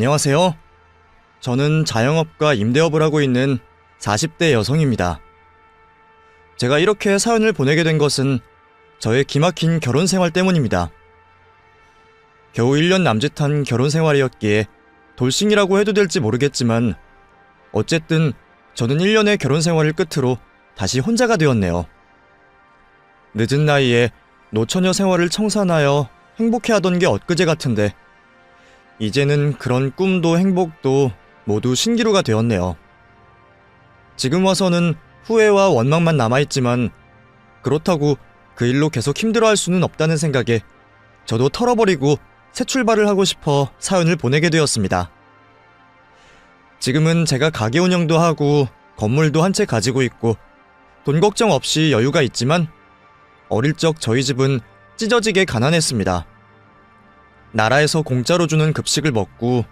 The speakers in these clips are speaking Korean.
안녕하세요. 저는 자영업과 임대업을 하고 있는 40대 여성입니다. 제가 이렇게 사연을 보내게 된 것은 저의 기막힌 결혼 생활 때문입니다. 겨우 1년 남짓한 결혼 생활이었기에 돌싱이라고 해도 될지 모르겠지만 어쨌든 저는 1년의 결혼 생활을 끝으로 다시 혼자가 되었네요. 늦은 나이에 노처녀 생활을 청산하여 행복해하던 게 엊그제 같은데 이제는 그런 꿈도 행복도 모두 신기루가 되었네요. 지금 와서는 후회와 원망만 남아있지만 그렇다고 그 일로 계속 힘들어할 수는 없다는 생각에 저도 털어버리고 새 출발을 하고 싶어 사연을 보내게 되었습니다. 지금은 제가 가게 운영도 하고 건물도 한 채 가지고 있고 돈 걱정 없이 여유가 있지만 어릴 적 저희 집은 찢어지게 가난했습니다. 나라에서 공짜로 주는 급식을 먹고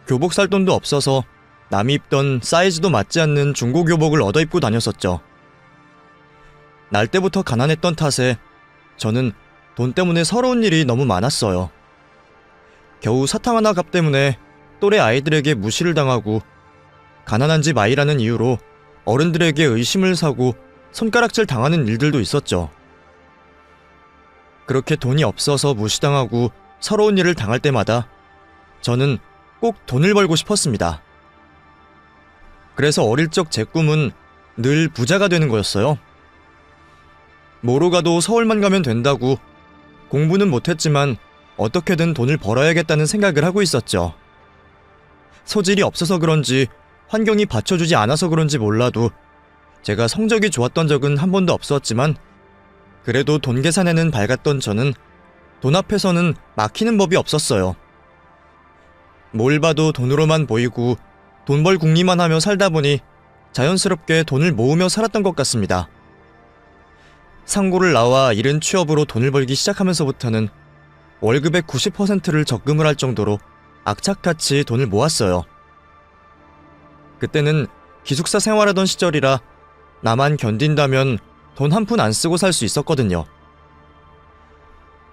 교복 살 돈도 없어서 남이 입던 사이즈도 맞지 않는 중고 교복을 얻어 입고 다녔었죠. 날 때부터 가난했던 탓에 저는 돈 때문에 서러운 일이 너무 많았어요. 겨우 사탕 하나 값 때문에 또래 아이들에게 무시를 당하고 가난한 집 아이라는 이유로 어른들에게 의심을 사고 손가락질 당하는 일들도 있었죠. 그렇게 돈이 없어서 무시당하고 서러운 일을 당할 때마다 저는 꼭 돈을 벌고 싶었습니다. 그래서 어릴 적 제 꿈은 늘 부자가 되는 거였어요. 뭐로 가도 서울만 가면 된다고 공부는 못했지만 어떻게든 돈을 벌어야겠다는 생각을 하고 있었죠. 소질이 없어서 그런지 환경이 받쳐주지 않아서 그런지 몰라도 제가 성적이 좋았던 적은 한 번도 없었지만 그래도 돈 계산에는 밝았던 저는 돈 앞에서는 막히는 법이 없었어요. 뭘 봐도 돈으로만 보이고 돈 벌 궁리만 하며 살다 보니 자연스럽게 돈을 모으며 살았던 것 같습니다. 상고를 나와 이른 취업으로 돈을 벌기 시작하면서부터는 월급의 90%를 적금을 할 정도로 악착같이 돈을 모았어요. 그때는 기숙사 생활하던 시절이라 나만 견딘다면 돈 한 푼 안 쓰고 살 수 있었거든요.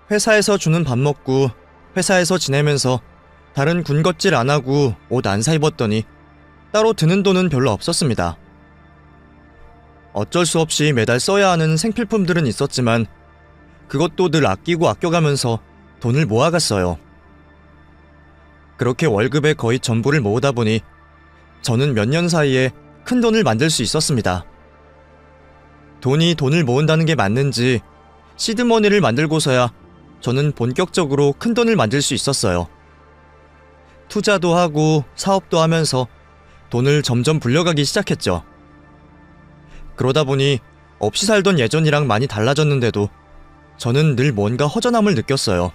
회사에서 주는 밥 먹고 회사에서 지내면서 다른 군것질 안 하고 옷 안 사 입었더니 따로 드는 돈은 별로 없었습니다. 어쩔 수 없이 매달 써야 하는 생필품들은 있었지만 그것도 늘 아끼고 아껴가면서 돈을 모아갔어요. 그렇게 월급의 거의 전부를 모으다 보니 저는 몇 년 사이에 큰 돈을 만들 수 있었습니다. 돈이 돈을 모은다는 게 맞는지 시드머니를 만들고서야 저는 본격적으로 큰 돈을 만들 수 있었어요. 투자도 하고 사업도 하면서 돈을 점점 불려가기 시작했죠. 그러다 보니 없이 살던 예전이랑 많이 달라졌는데도 저는 늘 뭔가 허전함을 느꼈어요.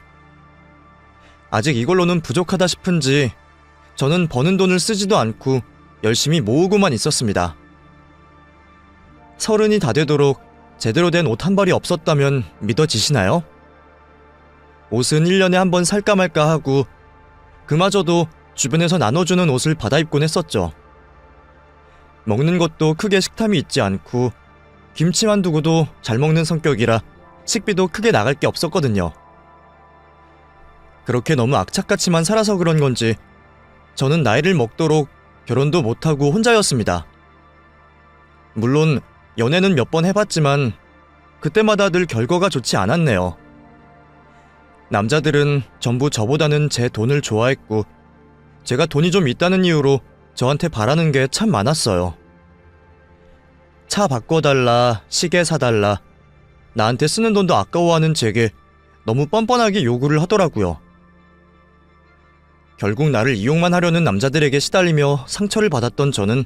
아직 이걸로는 부족하다 싶은지 저는 버는 돈을 쓰지도 않고 열심히 모으고만 있었습니다. 30이 다 되도록 제대로 된 옷 한 벌이 없었다면 믿어지시나요? 옷은 1년에 한 번 살까 말까 하고 그마저도 주변에서 나눠주는 옷을 받아 입곤 했었죠. 먹는 것도 크게 식탐이 있지 않고 김치만 두고도 잘 먹는 성격이라 식비도 크게 나갈 게 없었거든요. 그렇게 너무 악착같이만 살아서 그런 건지 저는 나이를 먹도록 결혼도 못하고 혼자였습니다. 물론 연애는 몇 번 해봤지만 그때마다 늘 결과가 좋지 않았네요. 남자들은 전부 저보다는 제 돈을 좋아했고 제가 돈이 좀 있다는 이유로 저한테 바라는 게 참 많았어요. 차 바꿔달라, 시계 사달라, 나한테 쓰는 돈도 아까워하는 제게 너무 뻔뻔하게 요구를 하더라고요. 결국 나를 이용만 하려는 남자들에게 시달리며 상처를 받았던 저는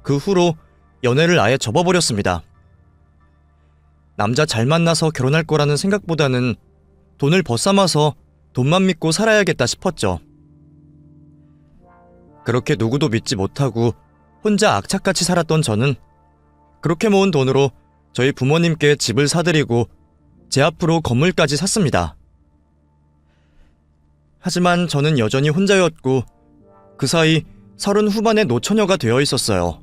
그 후로 연애를 아예 접어버렸습니다. 남자 잘 만나서 결혼할 거라는 생각보다는 돈을 벗삼아서 돈만 믿고 살아야겠다 싶었죠. 그렇게 누구도 믿지 못하고 혼자 악착같이 살았던 저는 그렇게 모은 돈으로 저희 부모님께 집을 사드리고 제 앞으로 건물까지 샀습니다. 하지만 저는 여전히 혼자였고 그 사이 30 후반의 노처녀가 되어 있었어요.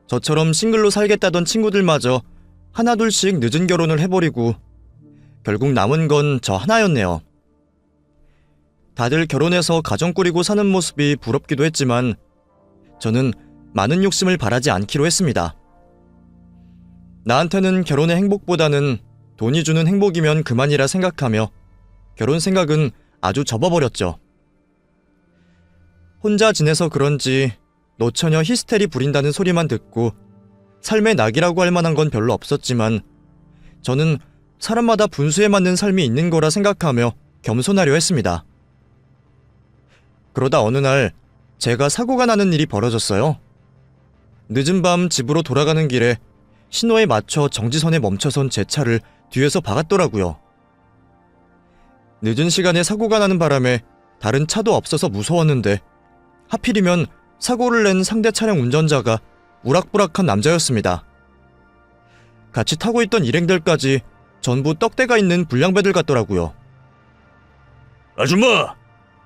저처럼 싱글로 살겠다던 친구들마저 하나둘씩 늦은 결혼을 해버리고 결국 남은 건 저 하나였네요. 다들 결혼해서 가정 꾸리고 사는 모습이 부럽기도 했지만 저는 많은 욕심을 바라지 않기로 했습니다. 나한테는 결혼의 행복보다는 돈이 주는 행복이면 그만이라 생각하며 결혼 생각은 아주 접어버렸죠. 혼자 지내서 그런지 노처녀 히스테리 부린다는 소리만 듣고 삶의 낙이라고 할 만한 건 별로 없었지만 저는 사람마다 분수에 맞는 삶이 있는 거라 생각하며 겸손하려 했습니다. 그러다 어느 날 제가 사고가 나는 일이 벌어졌어요. 늦은 밤 집으로 돌아가는 길에 신호에 맞춰 정지선에 멈춰선 제 차를 뒤에서 박았더라고요. 늦은 시간에 사고가 나는 바람에 다른 차도 없어서 무서웠는데 하필이면 사고를 낸 상대 차량 운전자가 우락부락한 남자였습니다. 같이 타고 있던 일행들까지 전부 떡대가 있는 불량배들 같더라고요. 아줌마!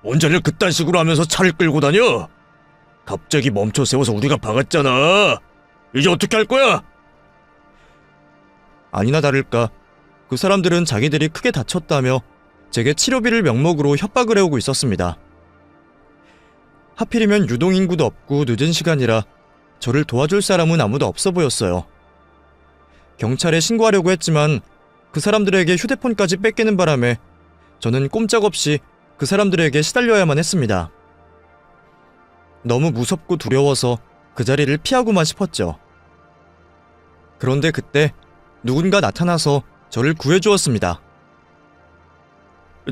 운전을 그딴 식으로 하면서 차를 끌고 다녀? 갑자기 멈춰 세워서 우리가 박았잖아. 이제 어떻게 할 거야? 아니나 다를까 그 사람들은 자기들이 크게 다쳤다며 제게 치료비를 명목으로 협박을 해오고 있었습니다. 하필이면 유동인구도 없고 늦은 시간이라 저를 도와줄 사람은 아무도 없어 보였어요. 경찰에 신고하려고 했지만 그 사람들에게 휴대폰까지 뺏기는 바람에 저는 꼼짝없이 그 사람들에게 시달려야만 했습니다. 너무 무섭고 두려워서 그 자리를 피하고만 싶었죠. 그런데 그때 누군가 나타나서 저를 구해주었습니다.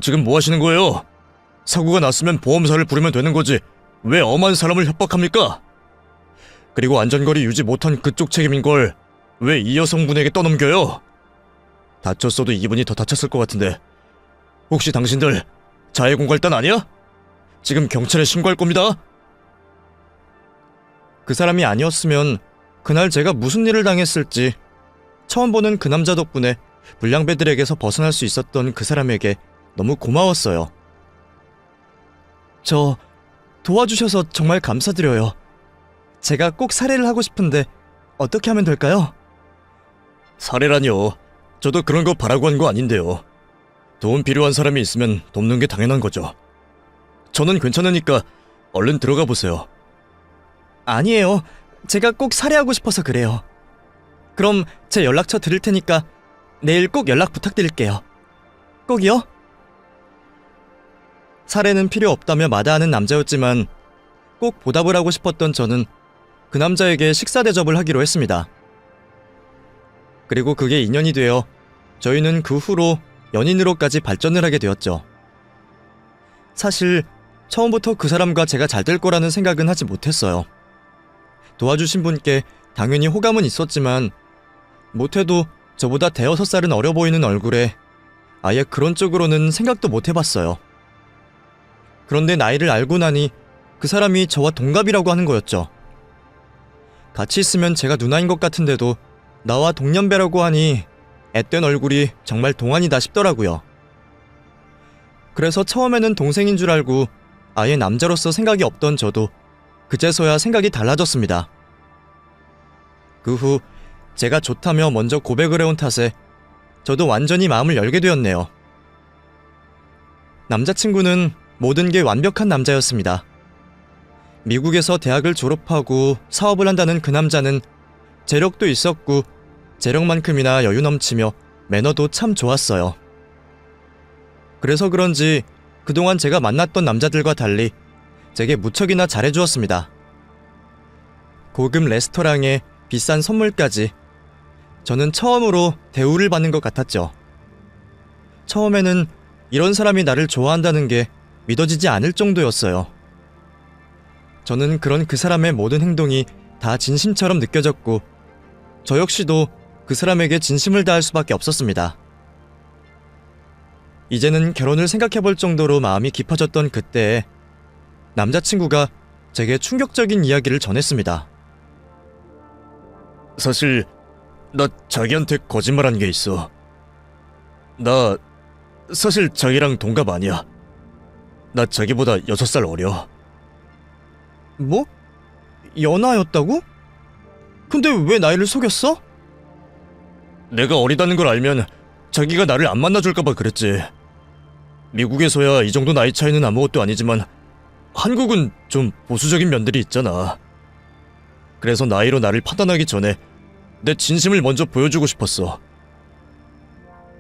지금 뭐 하시는 거예요? 사고가 났으면 보험사를 부르면 되는 거지. 왜 엄한 사람을 협박합니까? 그리고 안전거리 유지 못한 그쪽 책임인 걸 왜 이 여성분에게 떠넘겨요? 다쳤어도 이분이 더 다쳤을 것 같은데 혹시 당신들 자해공갈단 아니야? 지금 경찰에 신고할 겁니다. 그 사람이 아니었으면 그날 제가 무슨 일을 당했을지 처음 보는 그 남자 덕분에 불량배들에게서 벗어날 수 있었던 그 사람에게 너무 고마웠어요. 저 도와주셔서 정말 감사드려요. 제가 꼭 살해를 하고 싶은데 어떻게 하면 될까요? 살해라뇨. 저도 그런 거 바라고 한 거 아닌데요. 도움 필요한 사람이 있으면 돕는 게 당연한 거죠. 저는 괜찮으니까 얼른 들어가 보세요. 아니에요. 제가 꼭 살해하고 싶어서 그래요. 그럼 제 연락처 드릴 테니까 내일 꼭 연락 부탁드릴게요. 꼭이요? 살해는 필요 없다며 마다하는 남자였지만 꼭 보답을 하고 싶었던 저는 그 남자에게 식사 대접을 하기로 했습니다. 그리고 그게 인연이 되어 저희는 그 후로 연인으로까지 발전을 하게 되었죠. 사실 처음부터 그 사람과 제가 잘 될 거라는 생각은 하지 못했어요. 도와주신 분께 당연히 호감은 있었지만 못해도 저보다 대여섯 살은 어려 보이는 얼굴에 아예 그런 쪽으로는 생각도 못 해봤어요. 그런데 나이를 알고 나니 그 사람이 저와 동갑이라고 하는 거였죠. 같이 있으면 제가 누나인 것 같은데도 나와 동년배라고 하니 앳된 얼굴이 정말 동안이다 싶더라고요. 그래서 처음에는 동생인 줄 알고 아예 남자로서 생각이 없던 저도 그제서야 생각이 달라졌습니다. 그 후 제가 좋다며 먼저 고백을 해온 탓에 저도 완전히 마음을 열게 되었네요. 남자친구는 모든 게 완벽한 남자였습니다. 미국에서 대학을 졸업하고 사업을 한다는 그 남자는 재력도 있었고 재력만큼이나 여유 넘치며 매너도 참 좋았어요. 그래서 그런지 그동안 제가 만났던 남자들과 달리 제게 무척이나 잘해주었습니다. 고급 레스토랑에 비싼 선물까지 저는 처음으로 대우를 받는 것 같았죠. 처음에는 이런 사람이 나를 좋아한다는 게 믿어지지 않을 정도였어요. 저는 그런 그 사람의 모든 행동이 다 진심처럼 느껴졌고 저 역시도 그 사람에게 진심을 다할 수밖에 없었습니다. 이제는 결혼을 생각해볼 정도로 마음이 깊어졌던 그때에 남자친구가 제게 충격적인 이야기를 전했습니다. 사실 나 자기한테 거짓말한 게 있어. 나 사실 자기랑 동갑 아니야. 나 자기보다 6살 어려. 뭐? 연하였다고? 근데 왜 나이를 속였어? 내가 어리다는 걸 알면 자기가 나를 안 만나줄까봐 그랬지. 미국에서야 이 정도 나이 차이는 아무것도 아니지만 한국은 좀 보수적인 면들이 있잖아. 그래서 나이로 나를 판단하기 전에 내 진심을 먼저 보여주고 싶었어.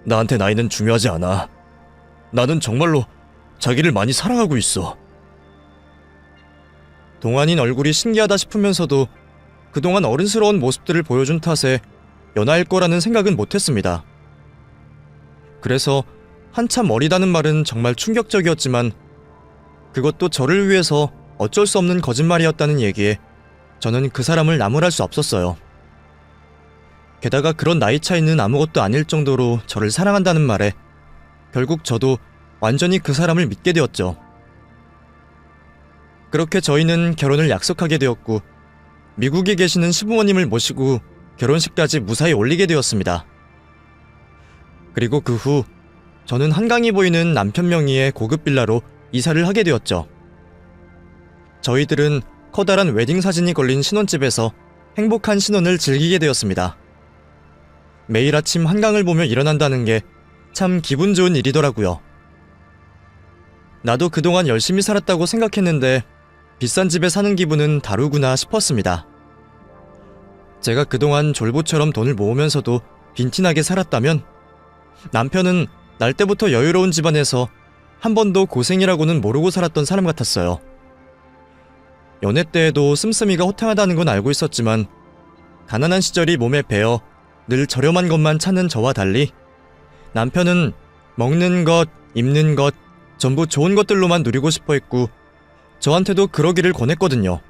나한테 나이는 중요하지 않아. 나는 정말로 자기를 많이 사랑하고 있어. 동안인 얼굴이 신기하다 싶으면서도 그동안 어른스러운 모습들을 보여준 탓에 연하일 거라는 생각은 못했습니다. 그래서 한참 어리다는 말은 정말 충격적이었지만 그것도 저를 위해서 어쩔 수 없는 거짓말이었다는 얘기에 저는 그 사람을 나무랄 수 없었어요. 게다가 그런 나이 차이는 아무것도 아닐 정도로 저를 사랑한다는 말에 결국 저도 완전히 그 사람을 믿게 되었죠. 그렇게 저희는 결혼을 약속하게 되었고 미국에 계시는 시부모님을 모시고 결혼식까지 무사히 올리게 되었습니다. 그리고 그 후 저는 한강이 보이는 남편 명의의 고급 빌라로 이사를 하게 되었죠. 저희들은 커다란 웨딩 사진이 걸린 신혼집에서 행복한 신혼을 즐기게 되었습니다. 매일 아침 한강을 보며 일어난다는 게 참 기분 좋은 일이더라고요. 나도 그동안 열심히 살았다고 생각했는데 비싼 집에 사는 기분은 다르구나 싶었습니다. 제가 그동안 졸부처럼 돈을 모으면서도 빈티나게 살았다면 남편은 날 때부터 여유로운 집안에서 한 번도 고생이라고는 모르고 살았던 사람 같았어요. 연애 때에도 씀씀이가 호탕하다는 건 알고 있었지만 가난한 시절이 몸에 배어 늘 저렴한 것만 찾는 저와 달리 남편은 먹는 것, 입는 것 전부 좋은 것들로만 누리고 싶어 했고 저한테도 그러기를 권했거든요.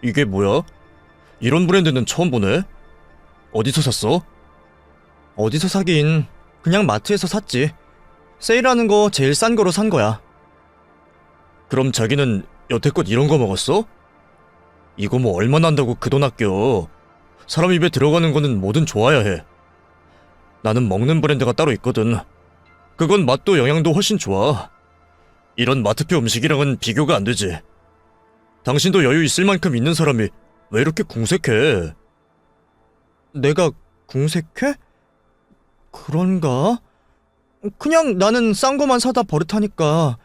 이게 뭐야? 이런 브랜드는 처음 보네? 어디서 샀어? 어디서 사긴 그냥 마트에서 샀지. 세일하는 거 제일 싼 거로 산 거야. 그럼 자기는 여태껏 이런 거 먹었어? 이거 뭐 얼마 난다고 그 돈 아껴. 사람 입에 들어가는 거는 뭐든 좋아야 해. 나는 먹는 브랜드가 따로 있거든. 그건 맛도 영양도 훨씬 좋아. 이런 마트표 음식이랑은 비교가 안 되지. 당신도 여유 있을 만큼 있는 사람이 왜 이렇게 궁색해? 내가 궁색해? 그런가? 그냥 나는 싼 거만 사다 버릇하니까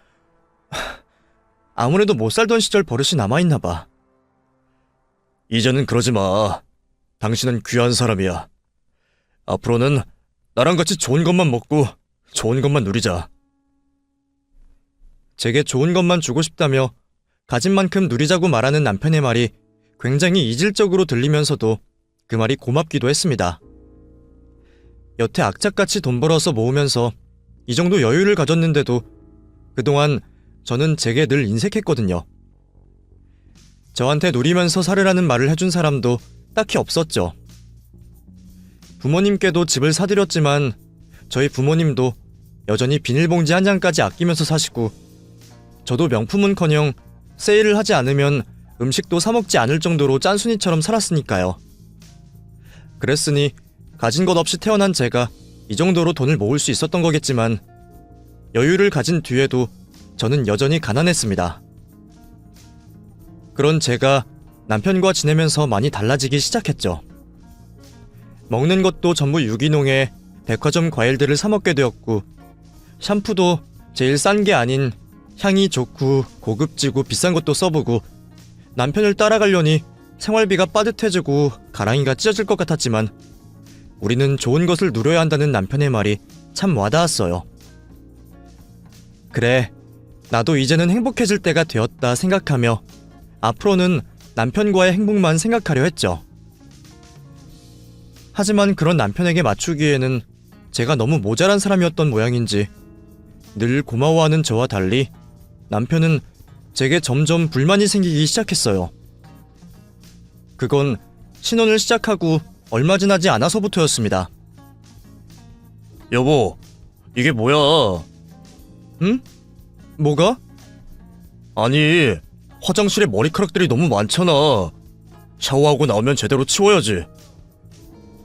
아무래도 못 살던 시절 버릇이 남아있나 봐. 이제는 그러지 마. 당신은 귀한 사람이야. 앞으로는 나랑 같이 좋은 것만 먹고 좋은 것만 누리자. 제게 좋은 것만 주고 싶다며 가진 만큼 누리자고 말하는 남편의 말이 굉장히 이질적으로 들리면서도 그 말이 고맙기도 했습니다. 여태 악착같이 돈 벌어서 모으면서 이 정도 여유를 가졌는데도 그동안 저는 제게 늘 인색했거든요. 저한테 누리면서 살으라는 말을 해준 사람도 딱히 없었죠. 부모님께도 집을 사드렸지만 저희 부모님도 여전히 비닐봉지 한 장까지 아끼면서 사시고 저도 명품은커녕 세일을 하지 않으면 음식도 사 먹지 않을 정도로 짠순이처럼 살았으니까요. 그랬으니 가진 것 없이 태어난 제가 이 정도로 돈을 모을 수 있었던 거겠지만 여유를 가진 뒤에도 저는 여전히 가난했습니다. 그런 제가 남편과 지내면서 많이 달라지기 시작했죠. 먹는 것도 전부 유기농에 백화점 과일들을 사 먹게 되었고 샴푸도 제일 싼 게 아닌 향이 좋고 고급지고 비싼 것도 써보고 남편을 따라가려니 생활비가 빠듯해지고 가랑이가 찢어질 것 같았지만 우리는 좋은 것을 누려야 한다는 남편의 말이 참 와닿았어요. 그래, 나도 이제는 행복해질 때가 되었다 생각하며 앞으로는 남편과의 행복만 생각하려 했죠. 하지만 그런 남편에게 맞추기에는 제가 너무 모자란 사람이었던 모양인지 늘 고마워하는 저와 달리 남편은 제게 점점 불만이 생기기 시작했어요. 그건 신혼을 시작하고 얼마 지나지 않아서부터였습니다. 여보, 이게 뭐야? 응? 뭐가? 아니, 화장실에 머리카락들이 너무 많잖아. 샤워하고 나오면 제대로 치워야지.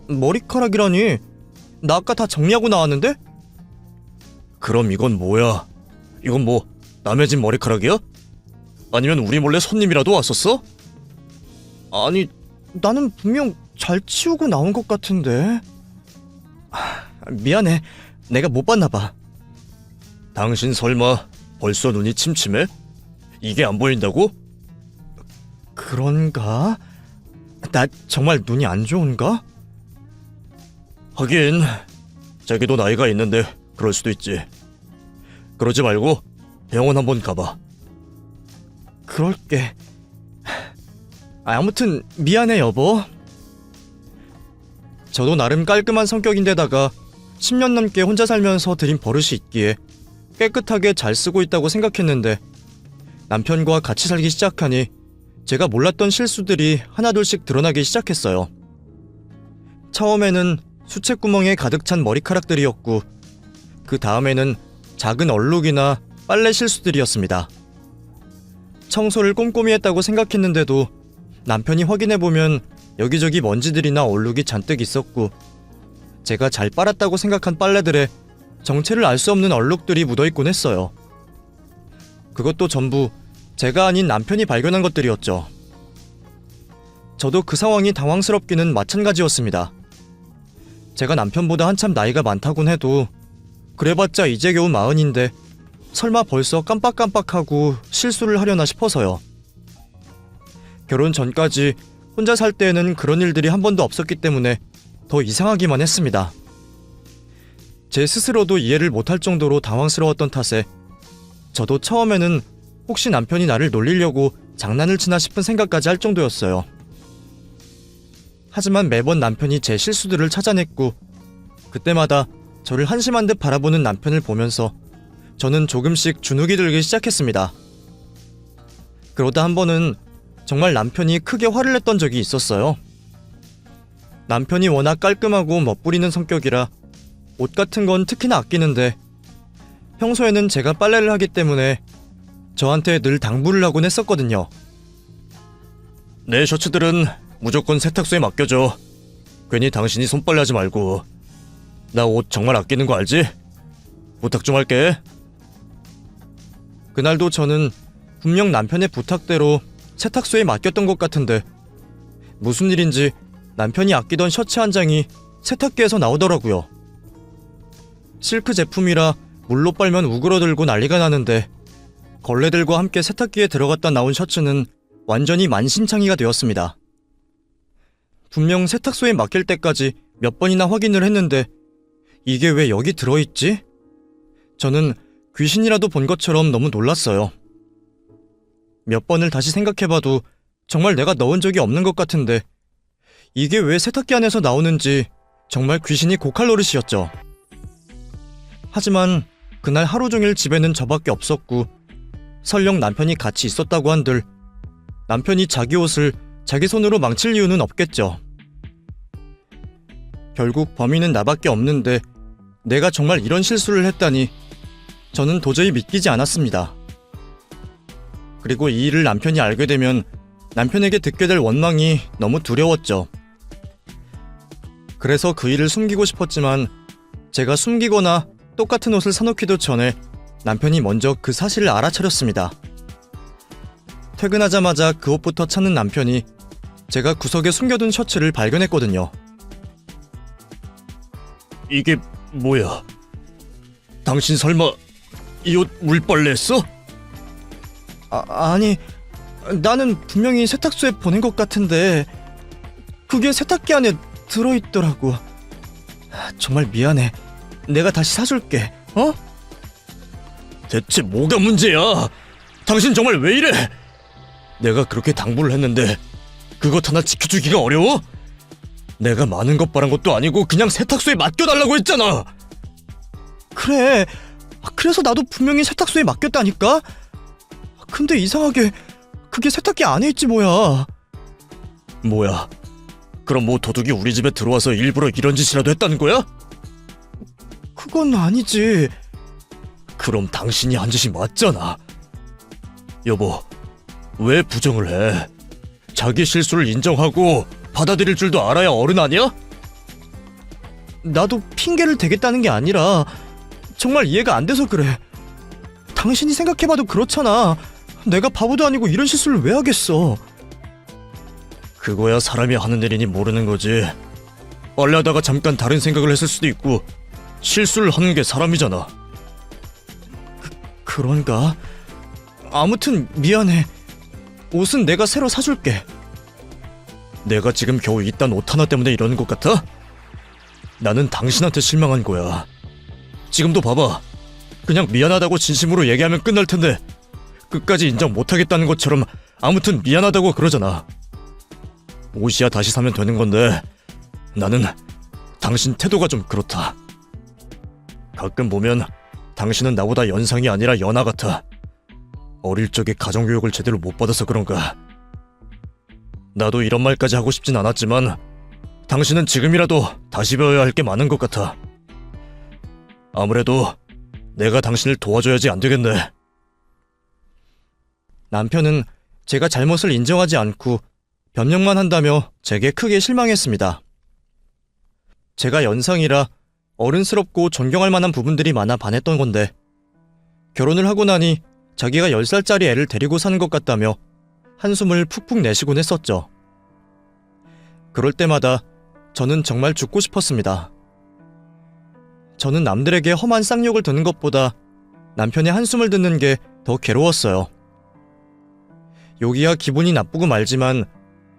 머리카락이라니? 나 아까 다 정리하고 나왔는데? 그럼 이건 뭐야? 이건 뭐 남의 집 머리카락이야? 아니면 우리 몰래 손님이라도 왔었어? 아니, 나는 분명 잘 치우고 나온 것 같은데. 미안해, 내가 못 봤나 봐. 당신 설마 벌써 눈이 침침해? 이게 안 보인다고? 그런가? 나 정말 눈이 안 좋은가? 하긴 자기도 나이가 있는데 그럴 수도 있지. 그러지 말고 병원 한번 가봐. 그럴게. 아무튼 미안해 여보. 저도 나름 깔끔한 성격인데다가 10년 넘게 혼자 살면서 들인 버릇이 있기에 깨끗하게 잘 쓰고 있다고 생각했는데 남편과 같이 살기 시작하니 제가 몰랐던 실수들이 하나둘씩 드러나기 시작했어요. 처음에는 수채구멍에 가득 찬 머리카락들이었고 그 다음에는 작은 얼룩이나 빨래 실수들이었습니다. 청소를 꼼꼼히 했다고 생각했는데도 남편이 확인해보면 여기저기 먼지들이나 얼룩이 잔뜩 있었고 제가 잘 빨았다고 생각한 빨래들에 정체를 알 수 없는 얼룩들이 묻어있곤 했어요. 그것도 전부 제가 아닌 남편이 발견한 것들이었죠. 저도 그 상황이 당황스럽기는 마찬가지였습니다. 제가 남편보다 한참 나이가 많다곤 해도 그래봤자 이제 겨우 40인데 설마 벌써 깜빡깜빡하고 실수를 하려나 싶어서요. 결혼 전까지 혼자 살 때에는 그런 일들이 한 번도 없었기 때문에 더 이상하기만 했습니다. 제 스스로도 이해를 못할 정도로 당황스러웠던 탓에 저도 처음에는 혹시 남편이 나를 놀리려고 장난을 치나 싶은 생각까지 할 정도였어요. 하지만 매번 남편이 제 실수들을 찾아냈고 그때마다 저를 한심한 듯 바라보는 남편을 보면서 저는 조금씩 주눅이 들기 시작했습니다. 그러다 한 번은 정말 남편이 크게 화를 냈던 적이 있었어요. 남편이 워낙 깔끔하고 멋부리는 성격이라 옷 같은 건 특히나 아끼는데 평소에는 제가 빨래를 하기 때문에 저한테 늘 당부를 하곤 했었거든요. 내 셔츠들은 무조건 세탁소에 맡겨줘. 괜히 당신이 손빨래하지 말고. 나 옷 정말 아끼는 거 알지? 부탁 좀 할게. 그날도 저는 분명 남편의 부탁대로 세탁소에 맡겼던 것 같은데 무슨 일인지 남편이 아끼던 셔츠 한 장이 세탁기에서 나오더라고요. 실크 제품이라 물로 빨면 우그러들고 난리가 나는데 걸레들과 함께 세탁기에 들어갔다 나온 셔츠는 완전히 만신창이가 되었습니다. 분명 세탁소에 맡길 때까지 몇 번이나 확인을 했는데 이게 왜 여기 들어있지? 저는 귀신이라도 본 것처럼 너무 놀랐어요. 몇 번을 다시 생각해봐도 정말 내가 넣은 적이 없는 것 같은데 이게 왜 세탁기 안에서 나오는지 정말 귀신이 고칼 노릇이었죠. 하지만 그날 하루 종일 집에는 저밖에 없었고 설령 남편이 같이 있었다고 한들 남편이 자기 옷을 자기 손으로 망칠 이유는 없겠죠. 결국 범인은 나밖에 없는데 내가 정말 이런 실수를 했다니 저는 도저히 믿기지 않았습니다. 그리고 이 일을 남편이 알게 되면 남편에게 듣게 될 원망이 너무 두려웠죠. 그래서 그 일을 숨기고 싶었지만 제가 숨기거나 똑같은 옷을 사놓기도 전에 남편이 먼저 그 사실을 알아차렸습니다. 퇴근하자마자 그 옷부터 찾는 남편이 제가 구석에 숨겨둔 셔츠를 발견했거든요. 이게 뭐야? 당신 설마 이 옷 물빨래 했어? 아니, 나는 분명히 세탁소에 보낸 것 같은데 그게 세탁기 안에 들어있더라고. 정말 미안해. 내가 다시 사줄게. 어? 대체 뭐가 문제야? 당신 정말 왜 이래? 내가 그렇게 당부를 했는데 그것 하나 지켜주기가 어려워? 내가 많은 것 바란 것도 아니고 그냥 세탁소에 맡겨달라고 했잖아. 그래. 그래서 나도 분명히 세탁소에 맡겼다니까. 근데 이상하게 그게 세탁기 안에 있지 뭐야. 뭐야? 그럼 뭐 도둑이 우리 집에 들어와서 일부러 이런 짓이라도 했다는 거야? 그건 아니지. 그럼 당신이 한 짓이 맞잖아. 여보, 왜 부정을 해? 자기 실수를 인정하고 받아들일 줄도 알아야 어른 아니야? 나도 핑계를 대겠다는 게 아니라 정말 이해가 안 돼서 그래. 당신이 생각해봐도 그렇잖아. 내가 바보도 아니고 이런 실수를 왜 하겠어. 그거야 사람이 하는 일이니 모르는 거지. 빨래하다가 잠깐 다른 생각을 했을 수도 있고 실수를 하는 게 사람이잖아. 그런가? 아무튼 미안해. 옷은 내가 새로 사줄게. 내가 지금 겨우 이딴 옷 하나 때문에 이러는 것 같아? 나는 당신한테 실망한 거야. 지금도 봐봐. 그냥 미안하다고 진심으로 얘기하면 끝날 텐데 끝까지 인정 못하겠다는 것처럼 아무튼 미안하다고 그러잖아. 옷이야 다시 사면 되는 건데 나는 당신 태도가 좀 그렇다. 가끔 보면 당신은 나보다 연상이 아니라 연하 같아. 어릴 적에 가정교육을 제대로 못 받아서 그런가. 나도 이런 말까지 하고 싶진 않았지만 당신은 지금이라도 다시 배워야 할 게 많은 것 같아. 아무래도 내가 당신을 도와줘야지 안 되겠네. 남편은 제가 잘못을 인정하지 않고 변명만 한다며 제게 크게 실망했습니다. 제가 연상이라 어른스럽고 존경할 만한 부분들이 많아 반했던 건데 결혼을 하고 나니 자기가 10살짜리 애를 데리고 사는 것 같다며 한숨을 푹푹 내쉬곤 했었죠. 그럴 때마다 저는 정말 죽고 싶었습니다. 저는 남들에게 험한 쌍욕을 듣는 것보다 남편의 한숨을 듣는 게 더 괴로웠어요. 욕이야 기분이 나쁘고 말지만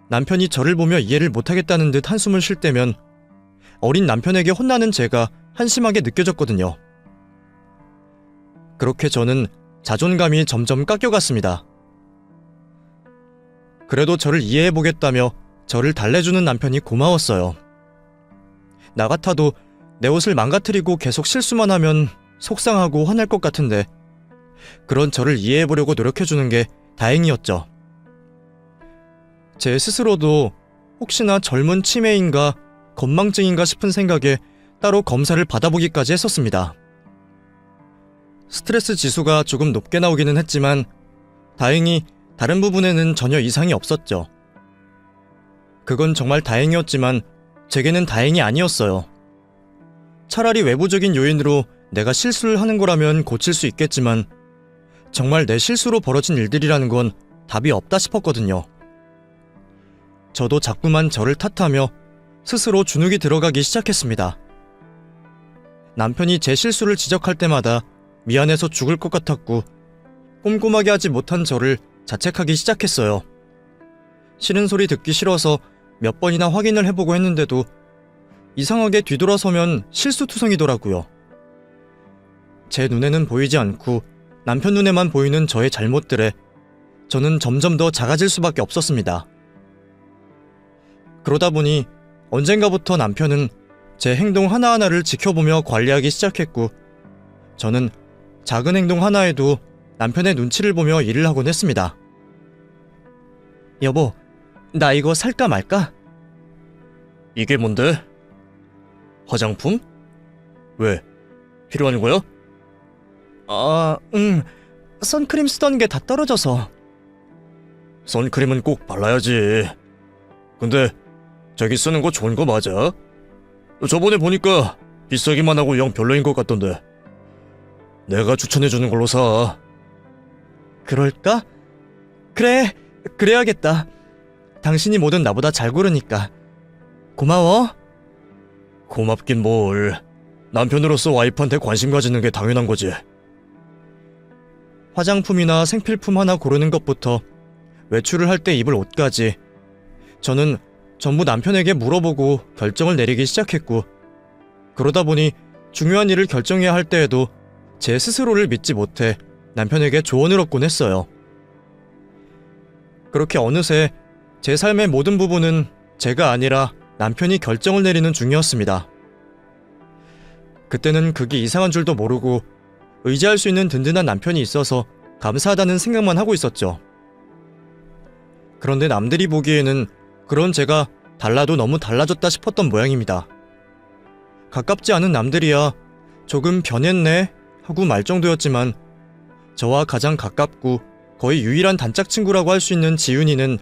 남편이 저를 보며 이해를 못하겠다는 듯 한숨을 쉴 때면 어린 남편에게 혼나는 제가 한심하게 느껴졌거든요. 그렇게 저는 자존감이 점점 깎여갔습니다. 그래도 저를 이해해보겠다며 저를 달래주는 남편이 고마웠어요. 나 같아도 내 옷을 망가뜨리고 계속 실수만 하면 속상하고 화날 것 같은데 그런 저를 이해해보려고 노력해주는 게 다행이었죠. 제 스스로도 혹시나 젊은 치매인가 건망증인가 싶은 생각에 따로 검사를 받아보기까지 했었습니다. 스트레스 지수가 조금 높게 나오기는 했지만 다행히 다른 부분에는 전혀 이상이 없었죠. 그건 정말 다행이었지만 제게는 다행이 아니었어요. 차라리 외부적인 요인으로 내가 실수를 하는 거라면 고칠 수 있겠지만 정말 내 실수로 벌어진 일들이라는 건 답이 없다 싶었거든요. 저도 자꾸만 저를 탓하며 스스로 주눅이 들어가기 시작했습니다. 남편이 제 실수를 지적할 때마다 미안해서 죽을 것 같았고 꼼꼼하게 하지 못한 저를 자책하기 시작했어요. 싫은 소리 듣기 싫어서 몇 번이나 확인을 해보고 했는데도 이상하게 뒤돌아서면 실수투성이더라고요. 제 눈에는 보이지 않고 남편 눈에만 보이는 저의 잘못들에 저는 점점 더 작아질 수밖에 없었습니다. 그러다 보니 언젠가부터 남편은 제 행동 하나하나를 지켜보며 관리하기 시작했고 저는 작은 행동 하나에도 남편의 눈치를 보며 일을 하곤 했습니다. 여보, 나 이거 살까 말까? 이게 뭔데? 화장품? 왜? 필요한 거야? 선크림 쓰던 게 다 떨어져서. 선크림은 꼭 발라야지. 근데 저기 쓰는 거 좋은 거 맞아? 저번에 보니까 비싸기만 하고 영 별로인 것 같던데. 내가 추천해주는 걸로 사. 그럴까? 그래, 그래야겠다. 당신이 뭐든 나보다 잘 고르니까. 고마워. 고맙긴 뭘. 남편으로서 와이프한테 관심 가지는 게 당연한 거지. 화장품이나 생필품 하나 고르는 것부터 외출을 할 때 입을 옷까지 저는 전부 남편에게 물어보고 결정을 내리기 시작했고 그러다 보니 중요한 일을 결정해야 할 때에도 제 스스로를 믿지 못해 남편에게 조언을 얻곤 했어요. 그렇게 어느새 제 삶의 모든 부분은 제가 아니라 남편이 결정을 내리는 중이었습니다. 그때는 그게 이상한 줄도 모르고 의지할 수 있는 든든한 남편이 있어서 감사하다는 생각만 하고 있었죠. 그런데 남들이 보기에는 그런 제가 달라도 너무 달라졌다 싶었던 모양입니다. 가깝지 않은 남들이야 조금 변했네 하고 말 정도였지만 저와 가장 가깝고 거의 유일한 단짝 친구라고 할 수 있는 지윤이는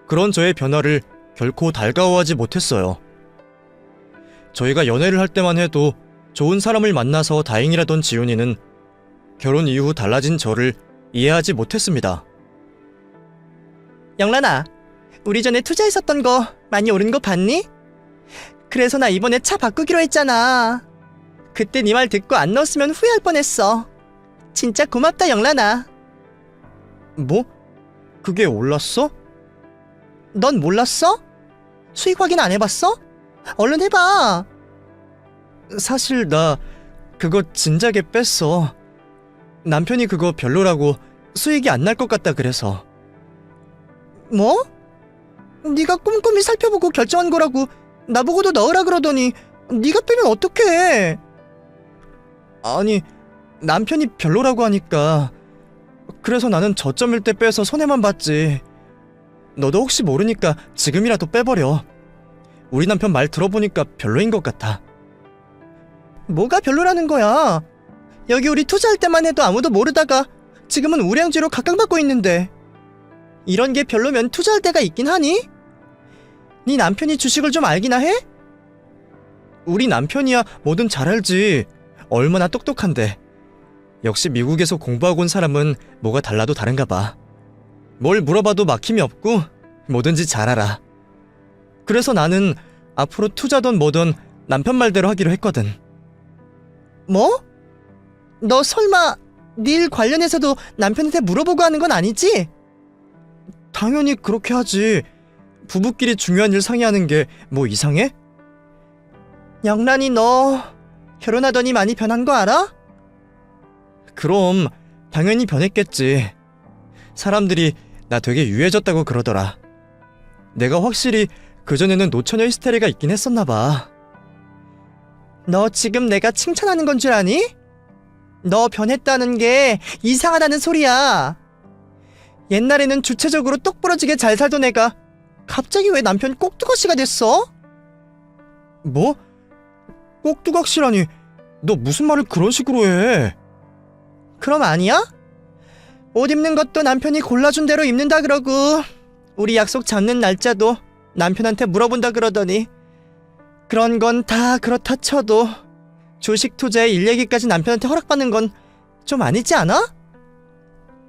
그런 저의 변화를 결코 달가워하지 못했어요. 저희가 연애를 할 때만 해도 좋은 사람을 만나서 다행이라던 지윤이는 결혼 이후 달라진 저를 이해하지 못했습니다. 영란아, 우리 전에 투자했었던 거 많이 오른 거 봤니? 그래서 나 이번에 차 바꾸기로 했잖아. 그때 네 말 듣고 안 넣었으면 후회할 뻔했어. 진짜 고맙다, 영란아. 뭐? 그게 올랐어? 넌 몰랐어? 수익 확인 안 해봤어? 얼른 해봐. 사실 나 그거 진작에 뺐어. 남편이 그거 별로라고 수익이 안 날 것 같다 그래서. 뭐? 네가 꼼꼼히 살펴보고 결정한 거라고 나보고도 넣으라 그러더니 네가 빼면 어떡해? 아니, 남편이 별로라고 하니까. 그래서 나는 저점일 때 빼서 손해만 봤지. 너도 혹시 모르니까 지금이라도 빼버려. 우리 남편 말 들어보니까 별로인 것 같아. 뭐가 별로라는 거야? 여기 우리 투자할 때만 해도 아무도 모르다가 지금은 우량주로 각광받고 있는데 이런 게 별로면 투자할 때가 있긴 하니? 네 남편이 주식을 좀 알기나 해? 우리 남편이야 뭐든 잘 알지. 얼마나 똑똑한데. 역시 미국에서 공부하고 온 사람은 뭐가 달라도 다른가 봐. 뭘 물어봐도 막힘이 없고 뭐든지 잘 알아. 그래서 나는 앞으로 투자든 뭐든 남편 말대로 하기로 했거든. 뭐? 너 설마 네 일 관련해서도 남편한테 물어보고 하는 건 아니지? 당연히 그렇게 하지. 부부끼리 중요한 일 상의하는 게 뭐 이상해? 영란이 너 결혼하더니 많이 변한 거 알아? 그럼 당연히 변했겠지. 사람들이 나 되게 유해졌다고 그러더라. 내가 확실히 그전에는 노처녀 히스테리가 있긴 했었나 봐. 너 지금 내가 칭찬하는 건 줄 아니? 너 변했다는 게 이상하다는 소리야. 옛날에는 주체적으로 똑부러지게 잘 살던 애가 갑자기 왜 남편 꼭두각시가 됐어? 뭐? 꼭두각시라니. 너 무슨 말을 그런 식으로 해? 그럼 아니야? 옷 입는 것도 남편이 골라준 대로 입는다 그러고 우리 약속 잡는 날짜도 남편한테 물어본다 그러더니 그런 건 다 그렇다 쳐도 주식 투자에 일 얘기까지 남편한테 허락받는 건 좀 아니지 않아?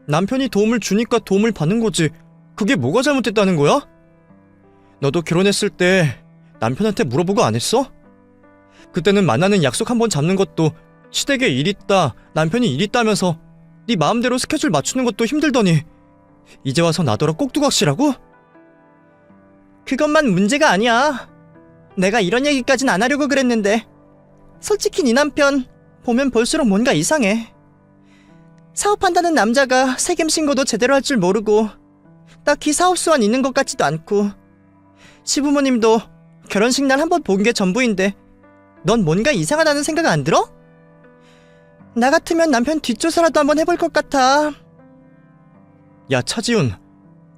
남편이 도움을 주니까 도움을 받는 거지. 그게 뭐가 잘못됐다는 거야? 너도 결혼했을 때 남편한테 물어보고 안 했어? 그때는 만나는 약속 한번 잡는 것도 시댁에 일 있다, 남편이 일 있다면서 네 마음대로 스케줄 맞추는 것도 힘들더니 이제 와서 나더러 꼭두각시라고? 그것만 문제가 아니야. 내가 이런 얘기까진 안 하려고 그랬는데 솔직히 네 남편 보면 볼수록 뭔가 이상해. 사업한다는 남자가 세금 신고도 제대로 할 줄 모르고 딱히 사업 수완 있는 것 같지도 않고 시부모님도 결혼식 날 한 번 본 게 전부인데 넌 뭔가 이상하다는 생각 안 들어? 나 같으면 남편 뒷조사라도 한번 해볼 것 같아. 야, 차지훈,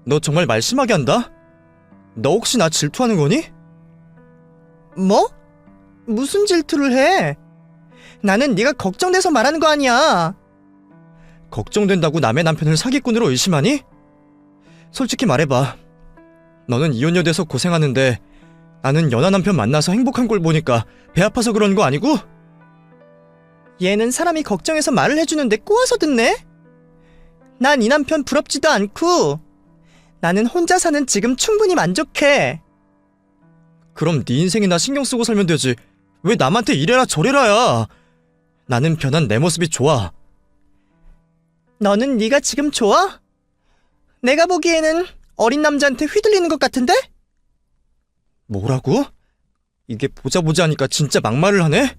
너 정말 말 심하게 한다? 너 혹시 나 질투하는 거니? 뭐? 무슨 질투를 해? 나는 네가 걱정돼서 말하는 거 아니야. 걱정된다고 남의 남편을 사기꾼으로 의심하니? 솔직히 말해봐. 너는 이혼녀 돼서 고생하는데 나는 연하 남편 만나서 행복한 꼴 보니까 배 아파서 그런 거 아니고? 얘는 사람이 걱정해서 말을 해주는데 꼬아서 듣네? 난 이 남편 부럽지도 않고 나는 혼자 사는 지금 충분히 만족해. 그럼 네 인생이나 신경 쓰고 살면 되지. 왜 남한테 이래라 저래라야. 나는 변한 내 모습이 좋아. 너는 네가 지금 좋아? 내가 보기에는 어린 남자한테 휘둘리는 것 같은데? 뭐라고? 이게 보자 보자 하니까 진짜 막말을 하네?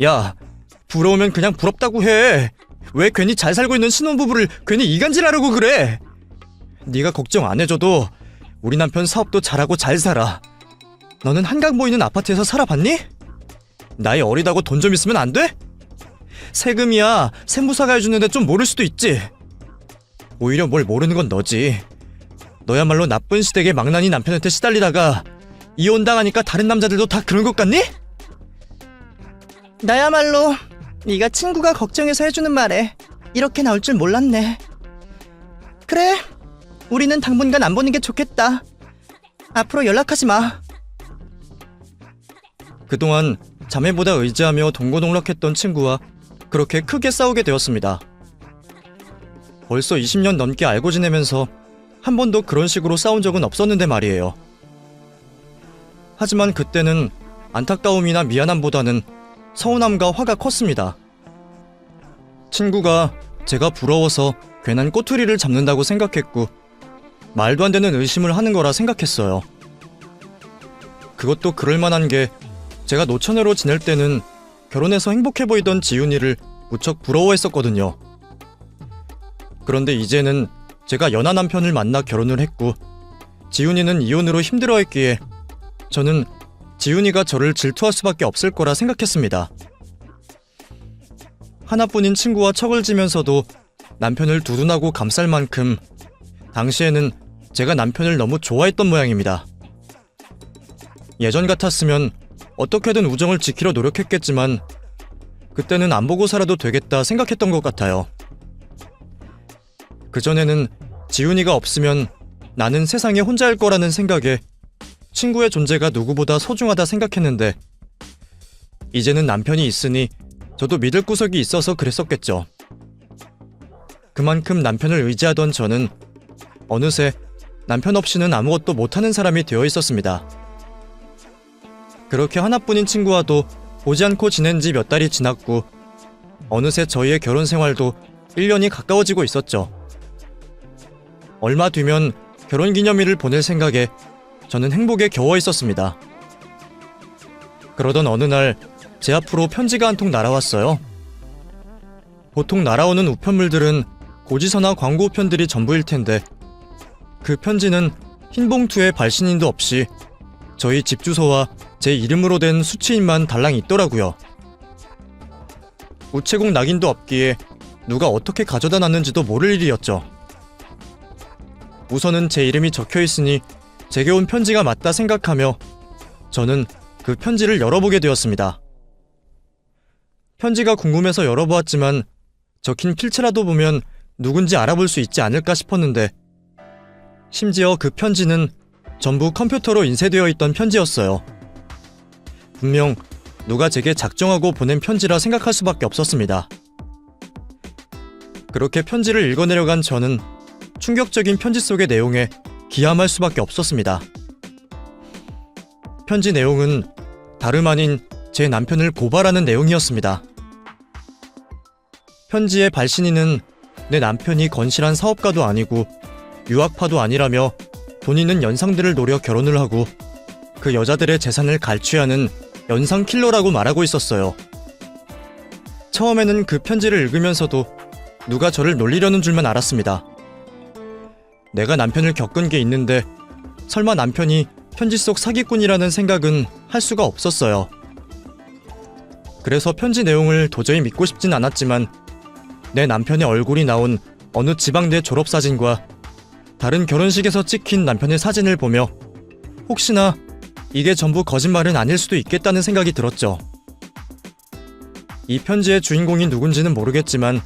야, 부러우면 그냥 부럽다고 해. 왜 괜히 잘 살고 있는 신혼부부를 괜히 이간질하려고 그래? 네가 걱정 안 해줘도 우리 남편 사업도 잘하고 잘 살아. 너는 한강 보이는 아파트에서 살아봤니? 나이 어리다고 돈 좀 있으면 안 돼? 세금이야 세무사가 해주는데 좀 모를 수도 있지. 오히려 뭘 모르는 건 너지. 너야말로 나쁜 시댁의 망나니 남편한테 시달리다가 이혼당하니까 다른 남자들도 다 그런 것 같니? 나야말로 네가 친구가 걱정해서 해주는 말에 이렇게 나올 줄 몰랐네. 그래, 우리는 당분간 안 보는 게 좋겠다. 앞으로 연락하지 마. 그동안 자매보다 의지하며 동고동락했던 친구와 그렇게 크게 싸우게 되었습니다. 벌써 20년 넘게 알고 지내면서 한 번도 그런 식으로 싸운 적은 없었는데 말이에요. 하지만 그때는 안타까움이나 미안함보다는 서운함과 화가 컸습니다. 친구가 제가 부러워서 괜한 꼬투리를 잡는다고 생각했고 말도 안 되는 의심을 하는 거라 생각했어요. 그것도 그럴 만한 게 제가 노처녀로 지낼 때는 결혼해서 행복해 보이던 지훈이를 무척 부러워했었거든요. 그런데 이제는 제가 연하 남편을 만나 결혼을 했고 지훈이는 이혼으로 힘들어했기에 저는 지훈이가 저를 질투할 수밖에 없을 거라 생각했습니다. 하나뿐인 친구와 척을 지면서도 남편을 두둔하고 감쌀 만큼 당시에는 제가 남편을 너무 좋아했던 모양입니다. 예전 같았으면 어떻게든 우정을 지키려 노력했겠지만 그때는 안 보고 살아도 되겠다 생각했던 것 같아요. 그전에는 지훈이가 없으면 나는 세상에 혼자일 거라는 생각에 친구의 존재가 누구보다 소중하다 생각했는데 이제는 남편이 있으니 저도 믿을 구석이 있어서 그랬었겠죠. 그만큼 남편을 의지하던 저는 어느새 남편 없이는 아무것도 못하는 사람이 되어 있었습니다. 그렇게 하나뿐인 친구와도 보지 않고 지낸 지 몇 달이 지났고 어느새 저희의 결혼 생활도 1년이 가까워지고 있었죠. 얼마 뒤면 결혼기념일을 보낼 생각에 저는 행복에 겨워 있었습니다. 그러던 어느 날 제 앞으로 편지가 한 통 날아왔어요. 보통 날아오는 우편물들은 고지서나 광고 우편들이 전부일 텐데 그 편지는 흰 봉투에 발신인도 없이 저희 집 주소와 제 이름으로 된 수취인만 달랑 있더라고요. 우체국 낙인도 없기에 누가 어떻게 가져다 놨는지도 모를 일이었죠. 우선은 제 이름이 적혀 있으니 제게 온 편지가 맞다 생각하며 저는 그 편지를 열어보게 되었습니다. 편지가 궁금해서 열어보았지만 적힌 필체라도 보면 누군지 알아볼 수 있지 않을까 싶었는데 심지어 그 편지는 전부 컴퓨터로 인쇄되어 있던 편지였어요. 분명 누가 제게 작정하고 보낸 편지라 생각할 수밖에 없었습니다. 그렇게 편지를 읽어내려간 저는 충격적인 편지 속의 내용에 기함할 수밖에 없었습니다. 편지 내용은 다름 아닌 제 남편을 고발하는 내용이었습니다. 편지의 발신인은 내 남편이 건실한 사업가도 아니고 유학파도 아니라며 돈 있는 연상들을 노려 결혼을 하고 그 여자들의 재산을 갈취하는 연상 킬러라고 말하고 있었어요. 처음에는 그 편지를 읽으면서도 누가 저를 놀리려는 줄만 알았습니다. 내가 남편을 겪은 게 있는데 설마 남편이 편지 속 사기꾼이라는 생각은 할 수가 없었어요. 그래서 편지 내용을 도저히 믿고 싶진 않았지만 내 남편의 얼굴이 나온 어느 지방대 졸업사진과 다른 결혼식에서 찍힌 남편의 사진을 보며 혹시나 이게 전부 거짓말은 아닐 수도 있겠다는 생각이 들었죠. 이 편지의 주인공이 누군지는 모르겠지만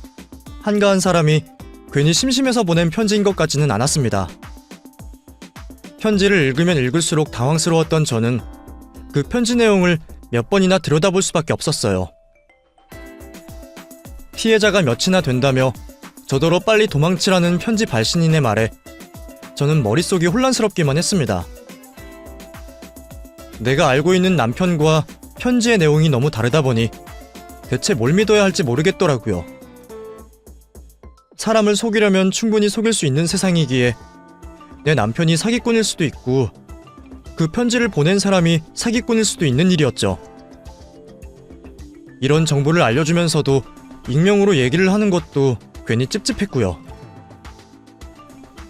한가한 사람이 괜히 심심해서 보낸 편지인 것 같지는 않았습니다. 편지를 읽으면 읽을수록 당황스러웠던 저는 그 편지 내용을 몇 번이나 들여다볼 수밖에 없었어요. 피해자가 몇이나 된다며 저더러 빨리 도망치라는 편지 발신인의 말에 저는 머릿속이 혼란스럽기만 했습니다. 내가 알고 있는 남편과 편지의 내용이 너무 다르다 보니 대체 뭘 믿어야 할지 모르겠더라고요. 사람을 속이려면 충분히 속일 수 있는 세상이기에 내 남편이 사기꾼일 수도 있고 그 편지를 보낸 사람이 사기꾼일 수도 있는 일이었죠. 이런 정보를 알려주면서도 익명으로 얘기를 하는 것도 괜히 찝찝했고요.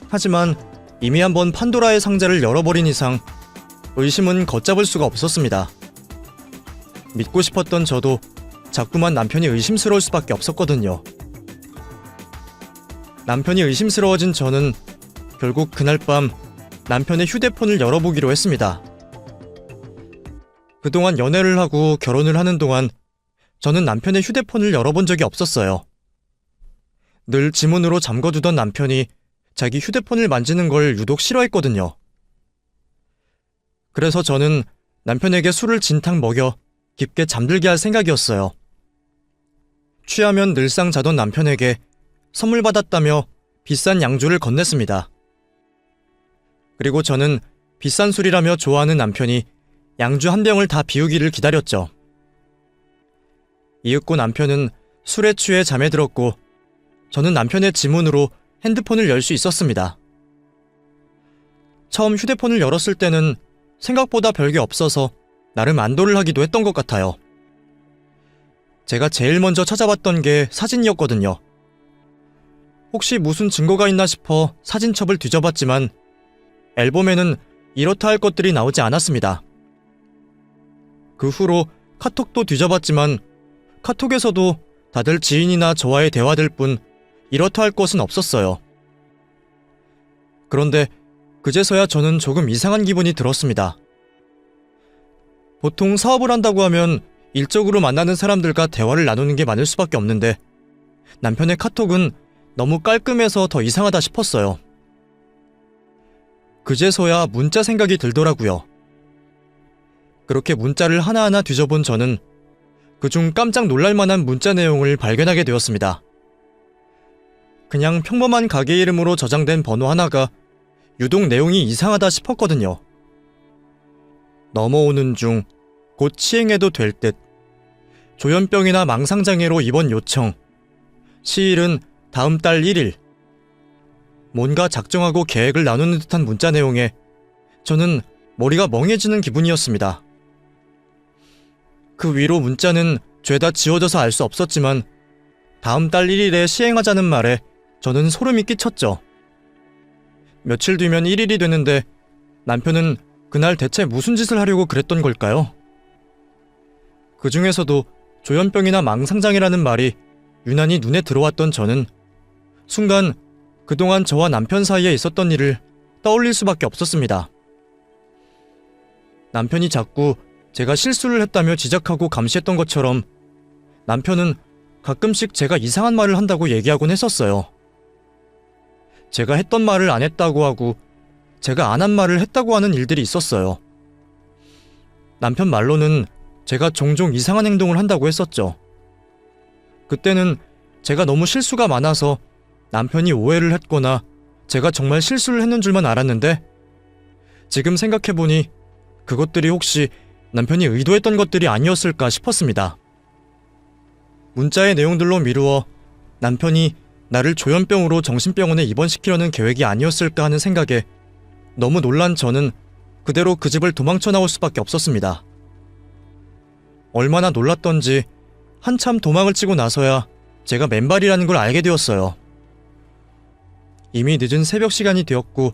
하지만 이미 한번 판도라의 상자를 열어버린 이상 의심은 걷잡을 수가 없었습니다. 믿고 싶었던 저도 자꾸만 남편이 의심스러울 수밖에 없었거든요. 남편이 의심스러워진 저는 결국 그날 밤 남편의 휴대폰을 열어보기로 했습니다. 그동안 연애를 하고 결혼을 하는 동안 저는 남편의 휴대폰을 열어본 적이 없었어요. 늘 지문으로 잠궈두던 남편이 자기 휴대폰을 만지는 걸 유독 싫어했거든요. 그래서 저는 남편에게 술을 진탕 먹여 깊게 잠들게 할 생각이었어요. 취하면 늘상 자던 남편에게 선물 받았다며 비싼 양주를 건넸습니다. 그리고 저는 비싼 술이라며 좋아하는 남편이 양주 한 병을 다 비우기를 기다렸죠. 이윽고 남편은 술에 취해 잠에 들었고 저는 남편의 지문으로 핸드폰을 열 수 있었습니다. 처음 휴대폰을 열었을 때는 생각보다 별게 없어서 나름 안도를 하기도 했던 것 같아요. 제가 제일 먼저 찾아봤던 게 사진이었거든요. 혹시 무슨 증거가 있나 싶어 사진첩을 뒤져봤지만 앨범에는 이렇다 할 것들이 나오지 않았습니다. 그 후로 카톡도 뒤져봤지만 카톡에서도 다들 지인이나 저와의 대화들 뿐 이렇다 할 것은 없었어요. 그런데 그제서야 저는 조금 이상한 기분이 들었습니다. 보통 사업을 한다고 하면 일적으로 만나는 사람들과 대화를 나누는 게 많을 수밖에 없는데 남편의 카톡은 너무 깔끔해서 더 이상하다 싶었어요. 그제서야 문자 생각이 들더라고요. 그렇게 문자를 하나하나 뒤져본 저는 그중 깜짝 놀랄 만한 문자 내용을 발견하게 되었습니다. 그냥 평범한 가게 이름으로 저장된 번호 하나가 유독 내용이 이상하다 싶었거든요. 넘어오는 중 곧 치행해도 될 듯. 조현병이나 망상장애로 입원 요청. 시일은 다음 달 1일. 뭔가 작정하고 계획을 나누는 듯한 문자 내용에 저는 머리가 멍해지는 기분이었습니다. 그 위로 문자는 죄다 지워져서 알 수 없었지만 다음 달 1일에 시행하자는 말에 저는 소름이 끼쳤죠. 며칠 뒤면 1일이 되는데 남편은 그날 대체 무슨 짓을 하려고 그랬던 걸까요? 그 중에서도 조현병이나 망상장애라는 말이 유난히 눈에 들어왔던 저는 순간 그동안 저와 남편 사이에 있었던 일을 떠올릴 수밖에 없었습니다. 남편이 자꾸 제가 실수를 했다며 지적하고 감시했던 것처럼 남편은 가끔씩 제가 이상한 말을 한다고 얘기하곤 했었어요. 제가 했던 말을 안 했다고 하고 제가 안 한 말을 했다고 하는 일들이 있었어요. 남편 말로는 제가 종종 이상한 행동을 한다고 했었죠. 그때는 제가 너무 실수가 많아서 남편이 오해를 했거나 제가 정말 실수를 했는 줄만 알았는데 지금 생각해보니 그것들이 혹시 남편이 의도했던 것들이 아니었을까 싶었습니다. 문자의 내용들로 미루어 남편이 나를 조현병으로 정신병원에 입원시키려는 계획이 아니었을까 하는 생각에 너무 놀란 저는 그대로 그 집을 도망쳐 나올 수밖에 없었습니다. 얼마나 놀랐던지 한참 도망을 치고 나서야 제가 맨발이라는 걸 알게 되었어요. 이미 늦은 새벽 시간이 되었고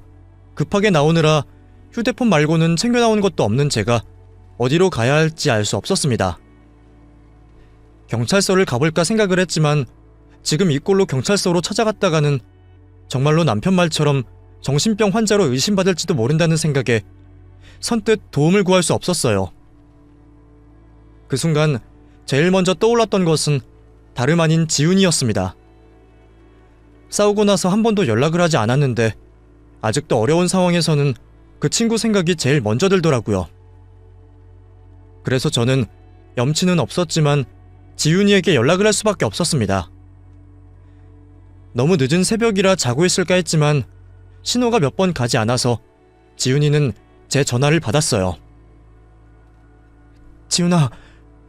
급하게 나오느라 휴대폰 말고는 챙겨 나온 것도 없는 제가 어디로 가야 할지 알 수 없었습니다. 경찰서를 가볼까 생각을 했지만 지금 이 꼴로 경찰서로 찾아갔다가는 정말로 남편 말처럼 정신병 환자로 의심받을지도 모른다는 생각에 선뜻 도움을 구할 수 없었어요. 그 순간 제일 먼저 떠올랐던 것은 다름 아닌 지훈이었습니다. 싸우고 나서 한 번도 연락을 하지 않았는데 아직도 어려운 상황에서는 그 친구 생각이 제일 먼저 들더라고요. 그래서 저는 염치는 없었지만 지훈이에게 연락을 할 수밖에 없었습니다. 너무 늦은 새벽이라 자고 있을까 했지만 신호가 몇 번 가지 않아서 지훈이는 제 전화를 받았어요. 지훈아,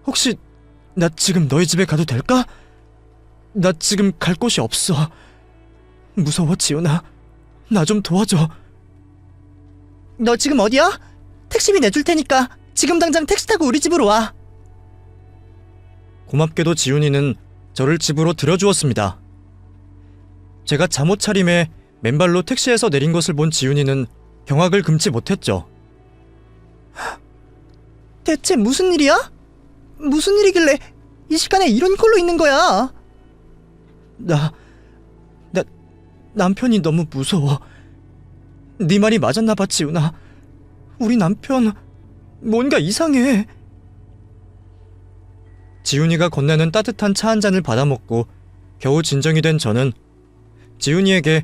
혹시 나 지금 너희 집에 가도 될까? 나 지금 갈 곳이 없어. 무서워, 지훈아. 나 좀 도와줘. 너 지금 어디야? 택시비 내줄 테니까 지금 당장 택시 타고 우리 집으로 와. 고맙게도 지훈이는 저를 집으로 들여주었습니다. 제가 잠옷 차림에 맨발로 택시에서 내린 것을 본 지훈이는 경악을 금치 못했죠. 대체 무슨 일이야? 무슨 일이길래 이 시간에 이런 꼴로 있는 거야? 남편이 너무 무서워. 네 말이 맞았나 봐, 지훈아. 우리 남편 뭔가 이상해. 지훈이가 건네는 따뜻한 차 한 잔을 받아먹고 겨우 진정이 된 저는 지훈이에게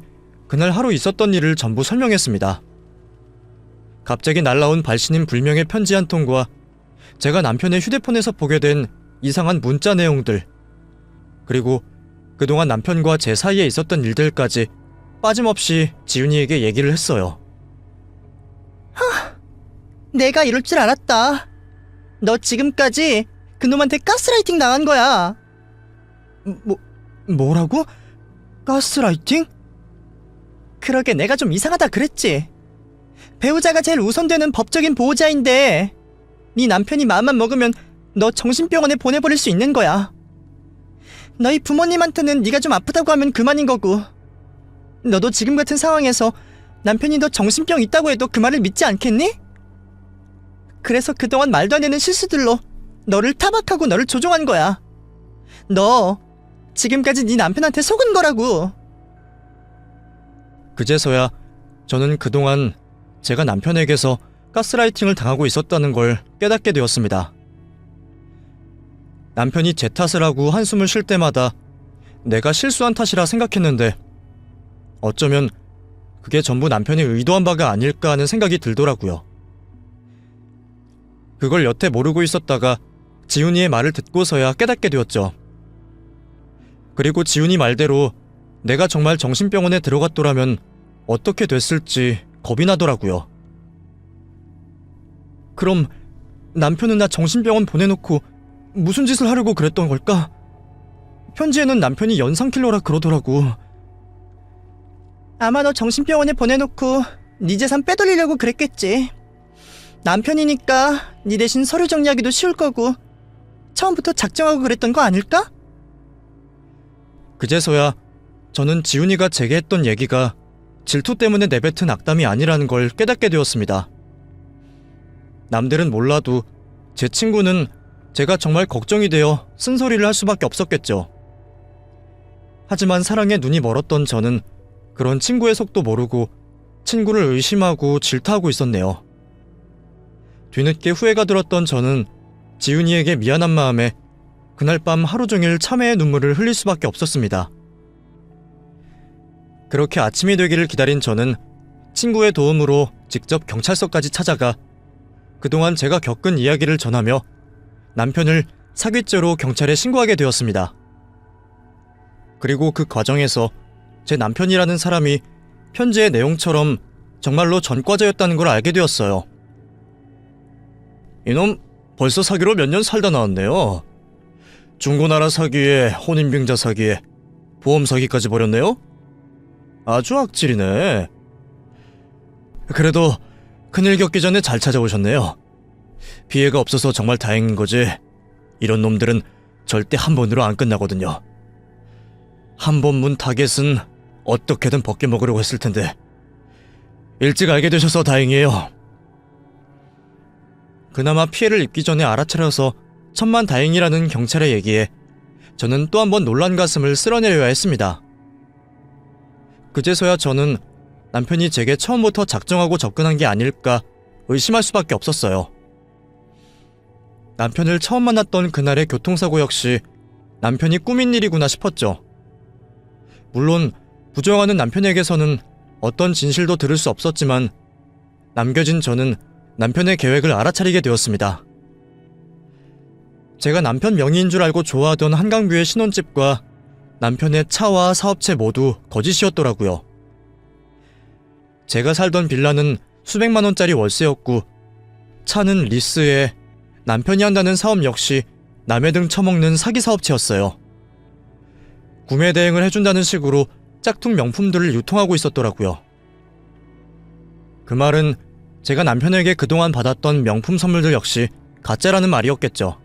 그날 하루 있었던 일을 전부 설명했습니다. 갑자기 날라온 발신인 불명의 편지 한 통과 제가 남편의 휴대폰에서 보게 된 이상한 문자 내용들, 그리고 그동안 남편과 제 사이에 있었던 일들까지 빠짐없이 지훈이에게 얘기를 했어요. 내가 이럴 줄 알았다. 너 지금까지 그놈한테 가스라이팅 당한 거야. 뭐라고? 가스라이팅? 그러게 내가 좀 이상하다 그랬지. 배우자가 제일 우선되는 법적인 보호자인데 네 남편이 마음만 먹으면 너 정신병원에 보내버릴 수 있는 거야. 너희 부모님한테는 네가 좀 아프다고 하면 그만인 거고, 너도 지금 같은 상황에서 남편이 너 정신병 있다고 해도 그 말을 믿지 않겠니? 그래서 그동안 말도 안 되는 실수들로 너를 타박하고 너를 조종한 거야. 너 지금까지 네 남편한테 속은 거라고. 그제서야 저는 그동안 제가 남편에게서 가스라이팅을 당하고 있었다는 걸 깨닫게 되었습니다. 남편이 제 탓을 하고 한숨을 쉴 때마다 내가 실수한 탓이라 생각했는데 어쩌면 그게 전부 남편이 의도한 바가 아닐까 하는 생각이 들더라고요. 그걸 여태 모르고 있었다가 지훈이의 말을 듣고서야 깨닫게 되었죠. 그리고 지훈이 말대로 내가 정말 정신병원에 들어갔더라면 어떻게 됐을지 겁이 나더라고요. 그럼 남편은 나 정신병원 보내놓고 무슨 짓을 하려고 그랬던 걸까? 편지에는 남편이 연상킬러라 그러더라고. 아마 너 정신병원에 보내놓고 네 재산 빼돌리려고 그랬겠지. 남편이니까 네 대신 서류 정리하기도 쉬울 거고 처음부터 작정하고 그랬던 거 아닐까? 그제서야 저는 지훈이가 제게 했던 얘기가 질투 때문에 내뱉은 악담이 아니라는 걸 깨닫게 되었습니다. 남들은 몰라도 제 친구는 제가 정말 걱정이 되어 쓴소리를 할 수밖에 없었겠죠. 하지만 사랑에 눈이 멀었던 저는 그런 친구의 속도 모르고 친구를 의심하고 질타하고 있었네요. 뒤늦게 후회가 들었던 저는 지훈이에게 미안한 마음에 그날 밤 하루 종일 참회의 눈물을 흘릴 수밖에 없었습니다. 그렇게 아침이 되기를 기다린 저는 친구의 도움으로 직접 경찰서까지 찾아가 그동안 제가 겪은 이야기를 전하며 남편을 사기죄로 경찰에 신고하게 되었습니다. 그리고 그 과정에서 제 남편이라는 사람이 편지의 내용처럼 정말로 전과자였다는 걸 알게 되었어요. 이놈 벌써 사기로 몇 년 살다 나왔네요. 중고나라 사기에 혼인빙자 사기에 보험 사기까지 벌였네요. 아주 악질이네. 그래도 큰일 겪기 전에 잘 찾아오셨네요. 피해가 없어서 정말 다행인 거지. 이런 놈들은 절대 한 번으로 안 끝나거든요. 한 번 문 타겟은 어떻게든 벗겨먹으려고 했을 텐데 일찍 알게 되셔서 다행이에요. 그나마 피해를 입기 전에 알아차려서 천만다행이라는 경찰의 얘기에 저는 또 한 번 놀란 가슴을 쓸어내려야 했습니다. 그제서야 저는 남편이 제게 처음부터 작정하고 접근한 게 아닐까 의심할 수밖에 없었어요. 남편을 처음 만났던 그날의 교통사고 역시 남편이 꾸민 일이구나 싶었죠. 물론 부정하는 남편에게서는 어떤 진실도 들을 수 없었지만 남겨진 저는 남편의 계획을 알아차리게 되었습니다. 제가 남편 명의인 줄 알고 좋아하던 한강뷰의 신혼집과 남편의 차와 사업체 모두 거짓이었더라고요. 제가 살던 빌라는 수백만 원짜리 월세였고 차는 리스에 남편이 한다는 사업 역시 남의 등 처먹는 사기 사업체였어요. 구매 대행을 해준다는 식으로 짝퉁 명품들을 유통하고 있었더라고요. 그 말은 제가 남편에게 그동안 받았던 명품 선물들 역시 가짜라는 말이었겠죠.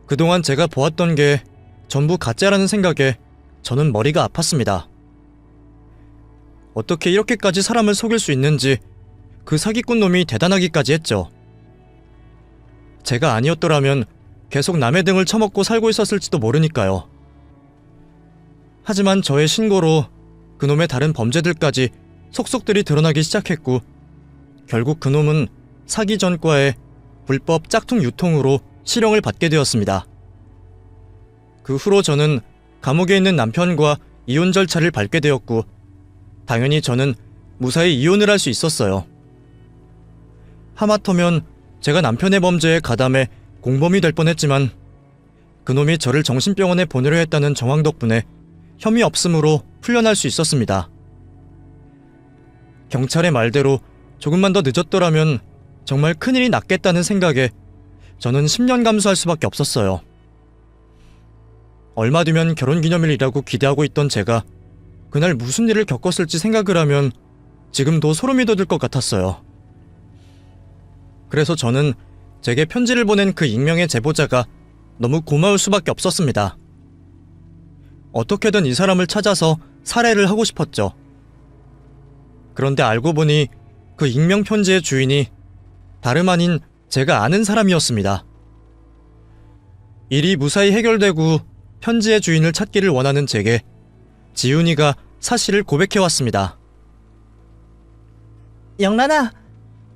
그동안 제가 보았던 게 전부 가짜라는 생각에 저는 머리가 아팠습니다. 어떻게 이렇게까지 사람을 속일 수 있는지 그 사기꾼 놈이 대단하기까지 했죠. 제가 아니었더라면 계속 남의 등을 처먹고 살고 있었을지도 모르니까요. 하지만 저의 신고로 그놈의 다른 범죄들까지 속속들이 드러나기 시작했고 결국 그놈은 사기 전과에 불법 짝퉁 유통으로 실형을 받게 되었습니다. 그 후로 저는 감옥에 있는 남편과 이혼 절차를 밟게 되었고 당연히 저는 무사히 이혼을 할 수 있었어요. 하마터면 제가 남편의 범죄에 가담해 공범이 될 뻔했지만 그놈이 저를 정신병원에 보내려 했다는 정황 덕분에 혐의 없음으로 풀려날 수 있었습니다. 경찰의 말대로 조금만 더 늦었더라면 정말 큰일이 났겠다는 생각에 저는 10년 감수할 수밖에 없었어요. 얼마 뒤면 결혼기념일이라고 기대하고 있던 제가 그날 무슨 일을 겪었을지 생각을 하면 지금도 소름이 돋을 것 같았어요. 그래서 저는 제게 편지를 보낸 그 익명의 제보자가 너무 고마울 수밖에 없었습니다. 어떻게든 이 사람을 찾아서 살해를 하고 싶었죠. 그런데 알고 보니 그 익명 편지의 주인이 다름 아닌 제가 아는 사람이었습니다. 일이 무사히 해결되고 편지의 주인을 찾기를 원하는 제게 지훈이가 사실을 고백해왔습니다. 영란아,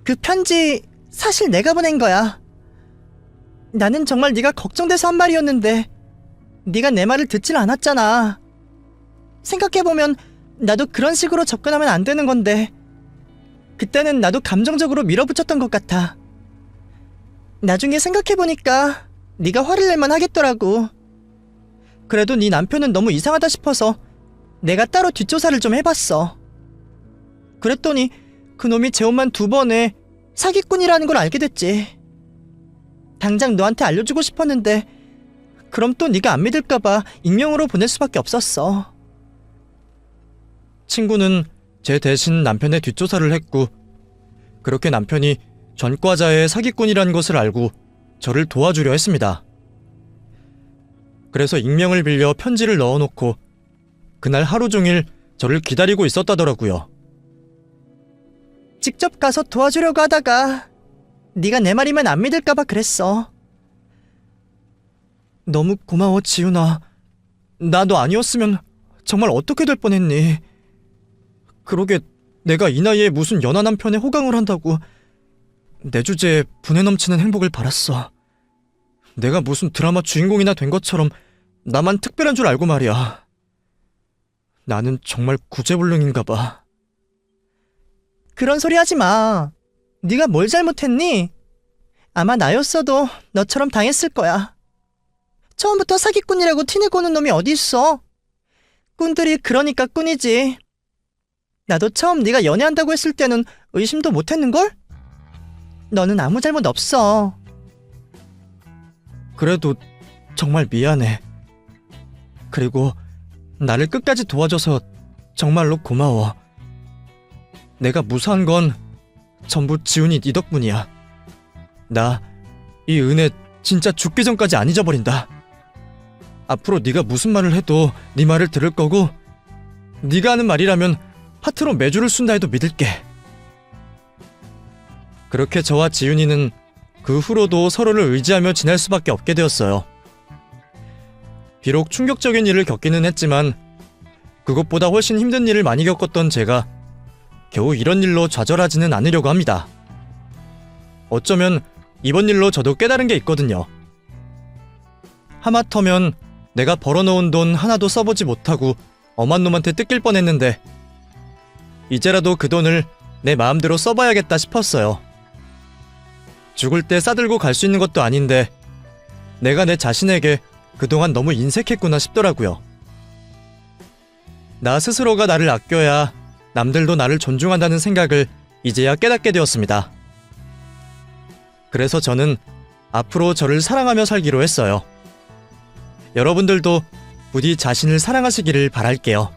그 편지 사실 내가 보낸 거야. 나는 정말 네가 걱정돼서 한 말이었는데 네가 내 말을 듣질 않았잖아. 생각해보면 나도 그런 식으로 접근하면 안 되는 건데 그때는 나도 감정적으로 밀어붙였던 것 같아. 나중에 생각해보니까 네가 화를 낼만 하겠더라고. 그래도 네 남편은 너무 이상하다 싶어서 내가 따로 뒷조사를 좀 해봤어. 그랬더니 그놈이 제 옷만 2번에 사기꾼이라는 걸 알게 됐지. 당장 너한테 알려주고 싶었는데 그럼 또 네가 안 믿을까봐 익명으로 보낼 수밖에 없었어. 친구는 제 대신 남편의 뒷조사를 했고 그렇게 남편이 전과자의 사기꾼이라는 것을 알고 저를 도와주려 했습니다. 그래서 익명을 빌려 편지를 넣어놓고 그날 하루 종일 저를 기다리고 있었다더라고요. 직접 가서 도와주려고 하다가 네가 내 말이면 안 믿을까봐 그랬어. 너무 고마워, 지훈아. 나 너 아니었으면 정말 어떻게 될 뻔했니? 그러게 내가 이 나이에 무슨 연하 남편에 호강을 한다고 내 주제에 분에 넘치는 행복을 바랐어. 내가 무슨 드라마 주인공이나 된 것처럼 나만 특별한 줄 알고 말이야. 나는 정말 구제불능인가 봐. 그런 소리 하지 마. 네가 뭘 잘못했니? 아마 나였어도 너처럼 당했을 거야. 처음부터 사기꾼이라고 티내고는 놈이 어디 있어? 꾼들이 그러니까 꾼이지. 나도 처음 네가 연애한다고 했을 때는 의심도 못했는걸? 너는 아무 잘못 없어. 그래도 정말 미안해. 그리고 나를 끝까지 도와줘서 정말로 고마워. 내가 무사한 건 전부 지훈이 네 덕분이야. 나 이 은혜 진짜 죽기 전까지 안 잊어버린다. 앞으로 네가 무슨 말을 해도 네 말을 들을 거고 네가 하는 말이라면 파트로 매주를 쓴다 해도 믿을게. 그렇게 저와 지훈이는 그 후로도 서로를 의지하며 지낼 수밖에 없게 되었어요. 비록 충격적인 일을 겪기는 했지만 그것보다 훨씬 힘든 일을 많이 겪었던 제가 겨우 이런 일로 좌절하지는 않으려고 합니다. 어쩌면 이번 일로 저도 깨달은 게 있거든요. 하마터면 내가 벌어놓은 돈 하나도 써보지 못하고 엄한 놈한테 뜯길 뻔했는데 이제라도 그 돈을 내 마음대로 써봐야겠다 싶었어요. 죽을 때 싸들고 갈 수 있는 것도 아닌데 내가 내 자신에게 그동안 너무 인색했구나 싶더라고요. 나 스스로가 나를 아껴야 남들도 나를 존중한다는 생각을 이제야 깨닫게 되었습니다. 그래서 저는 앞으로 저를 사랑하며 살기로 했어요. 여러분들도 부디 자신을 사랑하시기를 바랄게요.